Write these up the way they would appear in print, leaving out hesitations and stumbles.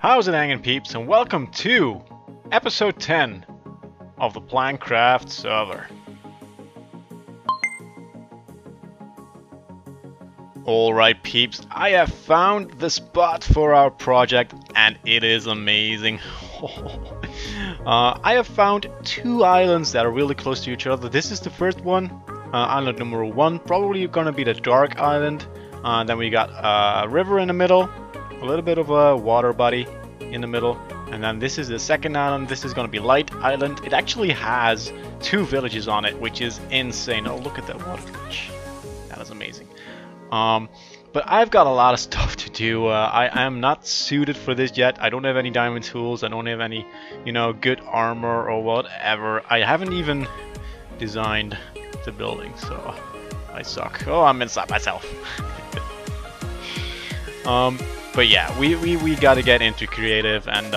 How's it hanging, peeps, and welcome to episode 10 of the PlankCraft server. Alright, peeps, I have found the spot for our project and it is amazing. I have found two islands that are really close to each other. This is the first one, island number 1, probably gonna be the dark island. Then we got a river in the middle, a little bit of a water body in the middle, and then this is the second island. This is gonna be Light Island. It actually has 2 villages on it, which is insane. Oh, look at that water bridge. That is amazing. But I've got a lot of stuff to do. I am not suited for this yet. I don't have any diamond tools. I don't have any, good armor or whatever. I haven't even designed the building, so I suck. Oh, I'm inside myself. But yeah, we gotta get into creative and,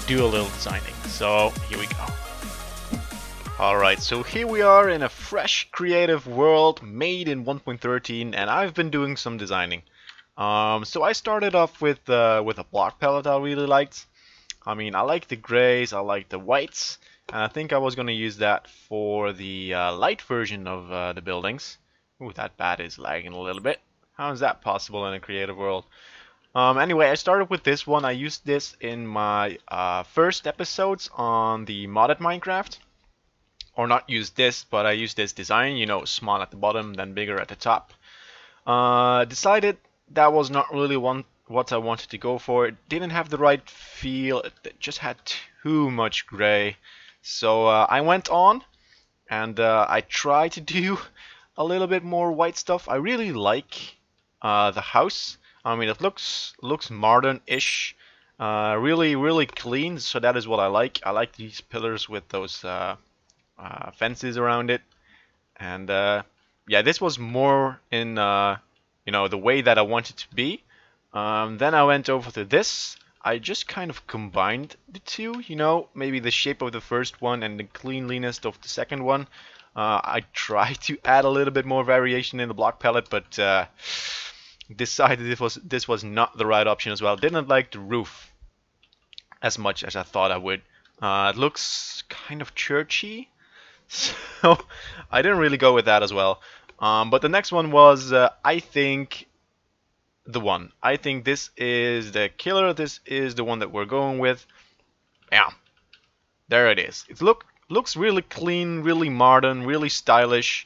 do a little designing. So here we go. Alright, so here we are in a fresh creative world made in 1.13, and I've been doing some designing. So I started off with a block palette I really liked. I mean, I like the grays, I like the whites, and I think I was gonna use that for the light version of the buildings. Ooh, that bat is lagging a little bit. How is that possible in a creative world? Anyway, I started with this one. I used this in my first episodes on the modded Minecraft. Or not use this, but I used this design, small at the bottom, then bigger at the top. Decided that was not really what I wanted to go for. It didn't have the right feel. It just had too much gray. So I went on and I tried to do a little bit more white stuff. I really like the house. I mean, it looks modern-ish, really clean. So that is what I like. I like these pillars with those fences around it, and yeah, this was more in the way that I wanted to be. Then I went over to this. I just kind of combined the two, maybe the shape of the first one and the cleanliness of the second one. I tried to add a little bit more variation in the block palette, but decided this was not the right option as well. Didn't like the roof as much as I thought I would. It looks kind of churchy, so I didn't really go with that as well. But the next one was, I think, the one. I think this is the killer. This is the one that we're going with. Yeah, there it is. It looks really clean, really modern, really stylish.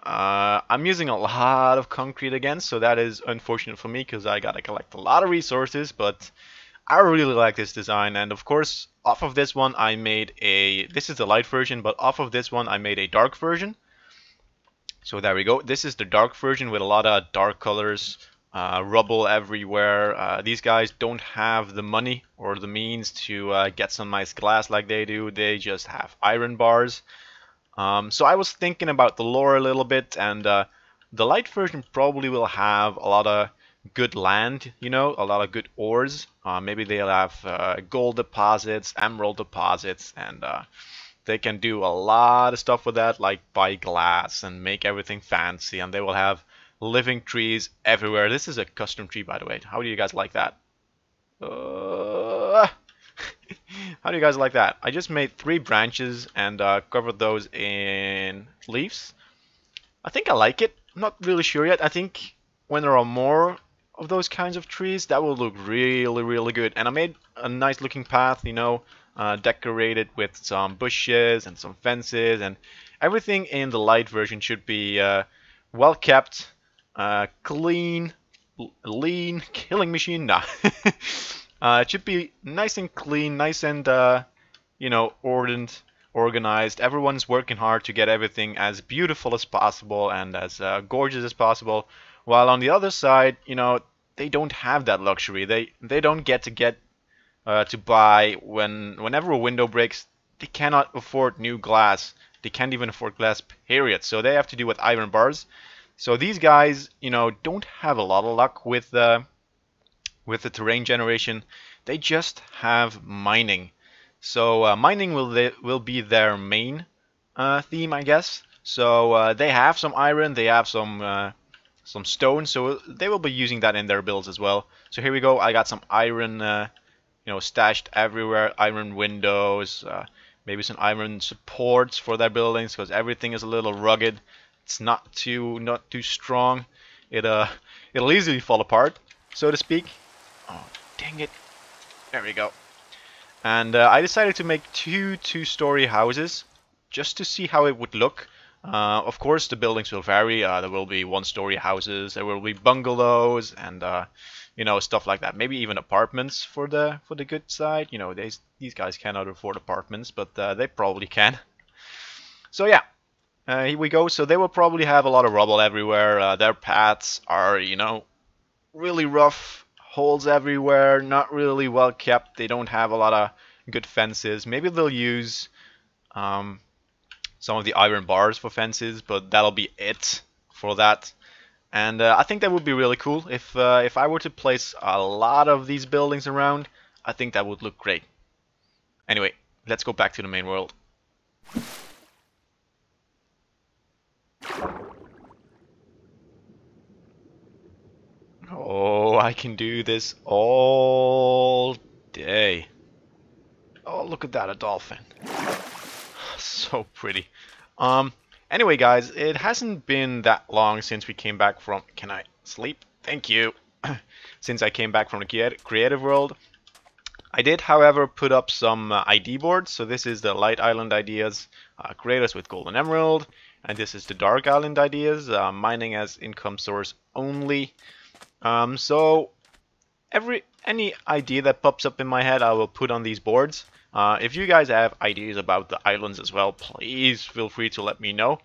I'm using a lot of concrete again, so that is unfortunate for me because I gotta collect a lot of resources, but I really like this design. And of course, off of this one I made this is the light version, but off of this one I made a dark version. So there we go. This is the dark version with a lot of dark colors, rubble everywhere. These guys don't have the money or the means to get some nice glass like they do. They just have iron bars. So I was thinking about the lore a little bit, and the light version probably will have a lot of good land, a lot of good ores. Maybe they'll have gold deposits, emerald deposits, and they can do a lot of stuff with that, like buy glass and make everything fancy, and they will have living trees everywhere. This is a custom tree, by the way. How do you guys like that? How do you guys like that? I just made 3 branches and covered those in leaves. I think I like it. I'm not really sure yet. I think when there are more of those kinds of trees, that will look really good. And I made a nice looking path, decorated with some bushes and some fences, and everything in the light version should be well kept, clean, lean, killing machine. Nah. It should be nice and clean, nice and organized. Everyone's working hard to get everything as beautiful as possible and as gorgeous as possible. While on the other side, they don't have that luxury. They don't get to buy whenever a window breaks. They cannot afford new glass. They can't even afford glass, period. So they have to do with iron bars. So these guys, don't have a lot of luck with the terrain generation. They just have mining. So mining will be their main theme, I guess. So they have some iron, they have some stone, so they will be using that in their builds as well. So here we go. I got some iron you know, stashed everywhere. Iron windows, maybe some iron supports for their buildings, because everything is a little rugged. It's not too strong. It'll easily fall apart, so to speak. Oh, dang it! There we go. And I decided to make two-story houses just to see how it would look. Of course, the buildings will vary. There will be one-story houses, there will be bungalows, and you know, stuff like that. Maybe even apartments for the good side. You know, these guys cannot afford apartments, but they probably can. So yeah, here we go. So they will probably have a lot of rubble everywhere. Their paths are, you know, really rough, holes everywhere, not really well kept. They don't have a lot of good fences. Maybe they'll use some of the iron bars for fences, but that'll be it for that. And I think that would be really cool if I were to place a lot of these buildings around. I think that would look great. Anyway, let's go back to the main world. Oh, I can do this all day. Oh, look at that, a dolphin. So pretty. Anyway, guys, it hasn't been that long since we came back from... Can I sleep? Thank you. Since I came back from the creative world. I did, however, put up some ID boards. So this is the Light Island ideas, creators with Golden Emerald. And this is the Dark Island ideas, mining as income source only. So any idea that pops up in my head, I will put on these boards. If you guys have ideas about the islands as well, please feel free to let me know.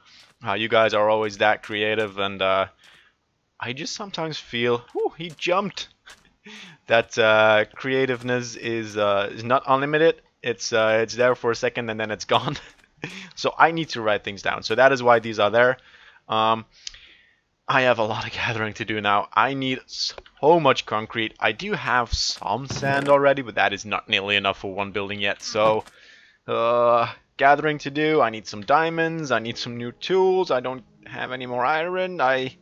You guys are always that creative, and I just sometimes feel, whew, he jumped, that creativeness is not unlimited. It's there for a second and then it's gone. So I need to write things down. So that is why these are there. I have a lot of gathering to do now. I need so much concrete. I do have some sand already, but that is not nearly enough for one building yet. So, gathering to do. I need some diamonds. I need some new tools. I don't have any more iron. I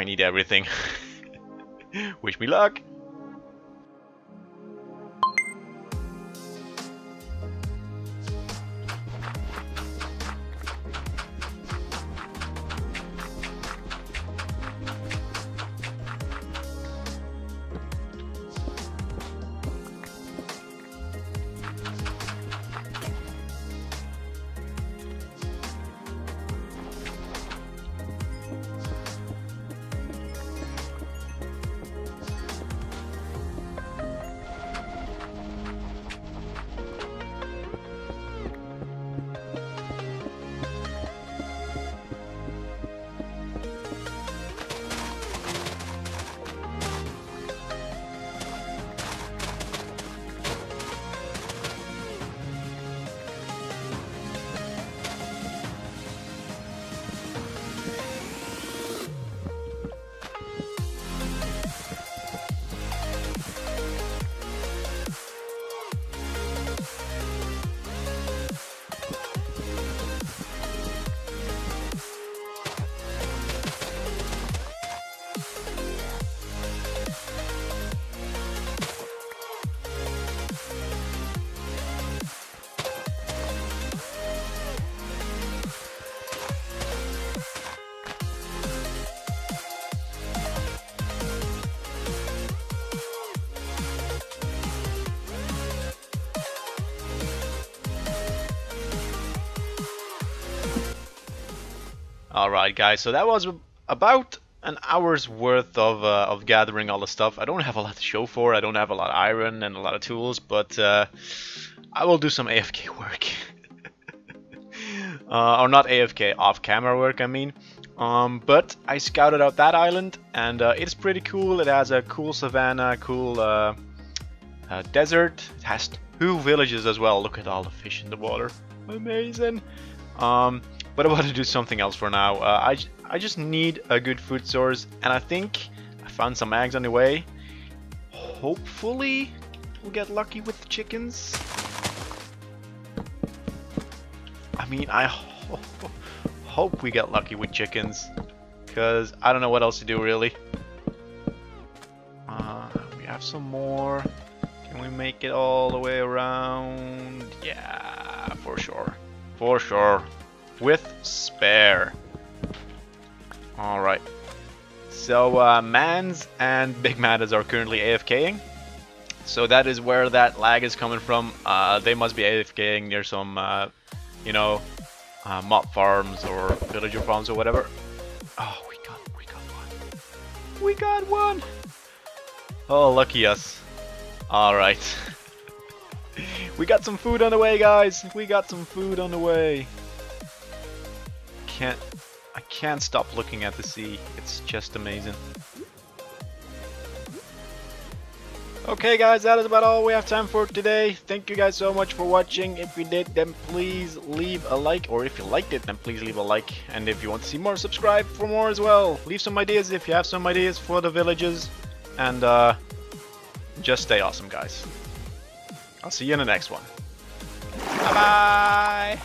need everything. Wish me luck. Alright guys, so that was about an hour's worth of gathering all the stuff. I don't have a lot to show for, I don't have a lot of iron and a lot of tools, but I will do some AFK work. Or not AFK, off-camera work I mean. But I scouted out that island and it's pretty cool. It has a cool savanna, cool desert. It has 2 villages as well. Look at all the fish in the water. Amazing. But I want to do something else for now. I just need a good food source, and I think I found some eggs on the way. Hopefully we'll get lucky with the chickens. I mean, I hope we get lucky with chickens, because I don't know what else to do really. We have some more? Can we make it all the way around? Yeah, for sure. For sure. With spare. Alright. So, Mans and Big Mantas are currently AFKing. So that is where that lag is coming from. They must be AFKing near some, you know, mob farms or villager farms or whatever. Oh, we got one. We got one! Oh, lucky us. Alright. We got some food on the way, guys! We got some food on the way. I can't stop looking at the sea. It's just amazing. Okay guys, that is about all we have time for today. Thank you guys so much for watching. If you did, then please leave a like, or if you liked it, then please leave a like. And if you want to see more, subscribe for more as well. Leave some ideas if you have some ideas for the villages. And just stay awesome, guys. I'll see you in the next one. Bye bye.